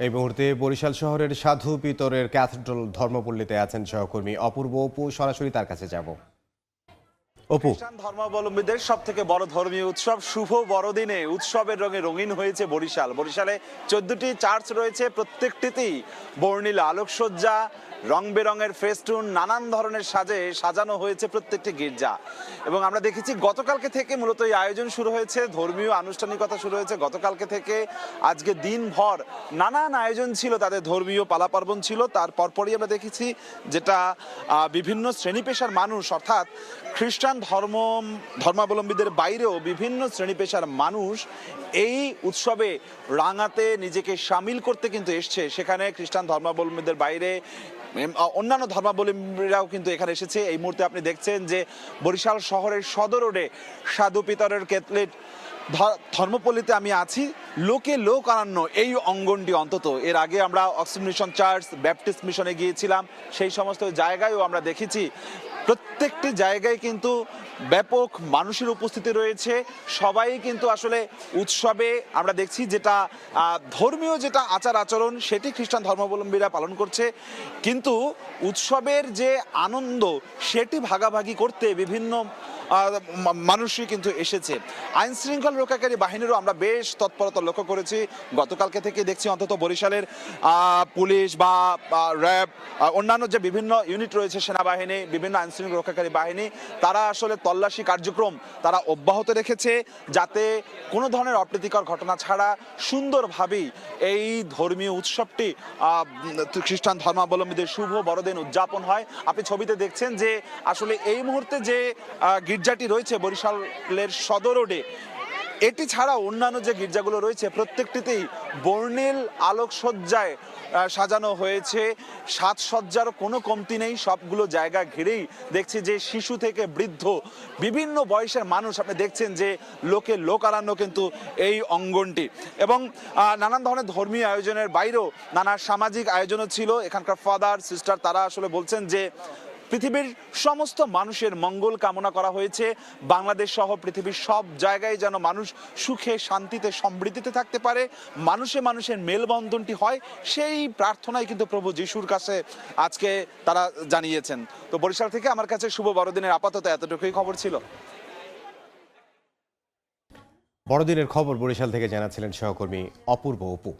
এই মুহূর্তে বরিশাল শহরের সাধু পিতরের ক্যাথেড্রাল ধর্মপল্লীতে আছেন সহকর্মী অপূর্ব। অপু, সরাসরি তার কাছে যাব। অপু, খ্রিস্টান ধর্মাবলম্বীদের সব থেকে বড় ধর্মীয় উৎসব শুভ বড়দিনে উৎসবের রঙে রঙিন হয়েছে বরিশাল। বরিশালে 14টি চার্চ রয়েছে, প্রত্যেকটিতেই বর্ণিল আলোকসজ্জা, রং বেরঙের ফেস্টুন, নানান ধরনের সাজে সাজানো হয়েছে প্রত্যেকটি গির্জা। এবং আমরা দেখেছি গতকালকে থেকে মূলত এই আয়োজন শুরু হয়েছে, ধর্মীয় আনুষ্ঠানিকতা শুরু হয়েছে গতকালকে থেকে। আজকে দিনভর নানান আয়োজন ছিল, তাদের ধর্মীয় পালাপার্বণ ছিল। তার পরপরই আমরা দেখেছি যেটা বিভিন্ন শ্রেণী পেশার মানুষ, অর্থাৎ খ্রিস্টান ধর্মাবলম্বীদের বাইরেও বিভিন্ন শ্রেণী পেশার মানুষ এই উৎসবে রাঙাতে নিজেকে সামিল করতে কিন্তু এসছে। সেখানে খ্রিস্টান ধর্মাবলম্বীদের বাইরে অন্যান্য ধর্মাবলম্বীরাও কিন্তু এখানে এসেছে। এই মুহূর্তে আপনি দেখছেন যে বরিশাল শহরের সদর রোডে সাধু পিতরের ক্যাথলিক ধর্মপল্লীতে আমি আছি। লোকে লোক আনান্য এই অঙ্গনটি, অন্তত এর আগে আমরা অক্সিজেন মিশন চার্চ, ব্যাপটিস্ট মিশনে গিয়েছিলাম, সেই সমস্ত জায়গায়ও আমরা দেখেছি প্রত্যেকটি জায়গায় কিন্তু ব্যাপক মানুষের উপস্থিতি রয়েছে। সবাই কিন্তু আসলে উৎসবে আমরা দেখছি যেটা ধর্মীয় যেটা আচার আচরণ সেটি খ্রিস্টান ধর্মাবলম্বীরা পালন করছে, কিন্তু উৎসবের যে আনন্দ সেটি ভাগাভাগি করতে বিভিন্ন মানুষই কিন্তু এসেছে। আইন শৃঙ্খলা রক্ষাকারী বাহিনীরও আমরা বেশ তৎপরতা লক্ষ্য করেছি। গতকালকে থেকে দেখছি অন্তত বরিশালের পুলিশ বা র্যাব, অন্যান্য যে বিভিন্ন ইউনিট রয়েছে, সেনাবাহিনী, বিভিন্ন আইন শৃঙ্খলা রক্ষাকারী বাহিনী, তারা আসলে তল্লাশি কার্যক্রম তারা অব্যাহত রেখেছে, যাতে কোনো ধরনের অপ্রীতিকর ঘটনা ছাড়া সুন্দরভাবেই এই ধর্মীয় উৎসবটি খ্রিস্টান ধর্মাবলম্বীদের শুভ বড়দিন উদযাপন হয়। আপনি ছবিতে দেখছেন যে আসলে এই মুহূর্তে যে গির্জাটি রয়েছে বরিশালের সদর রোডে, এটি ছাড়া অন্যান্য যে গির্জাগুলো রয়েছে প্রত্যেকটিতেই বর্ণিল আলোকসজ্জায় সাজানো হয়েছে। সাজসজ্জার কোনো কমতি নেই, সবগুলো জায়গা ঘিরেই দেখছি যে শিশু থেকে বৃদ্ধ বিভিন্ন বয়সের মানুষ, আপনি দেখছেন যে লোকে লোকারণ্য কিন্তু এই অঙ্গনটি। এবং নানান ধরনের ধর্মীয় আয়োজনের বাইরেও নানা সামাজিক আয়োজনও ছিল। এখানকার ফাদার সিস্টার তারা আসলে বলছেন যে পৃথিবীর সমস্ত মানুষের মঙ্গল কামনা করা হয়েছে। বাংলাদেশ সহ পৃথিবীর সব জায়গায় যেন মানুষ সুখে শান্তিতে সমৃদ্ধিতে থাকতে পারে, মানুষে মানুষের মেলবন্ধনটি হয়, সেই প্রার্থনাই কিন্তু প্রভু যিশুর কাছে আজকে তারা জানিয়েছেন। তো বরিশাল থেকে আমার কাছে শুভ বড়দিনের আপাতত এতটুকুই খবর ছিল। বড়দিনের খবর বরিশাল থেকে জানাচ্ছিলেন সহকর্মী অপূর্ব। অপু।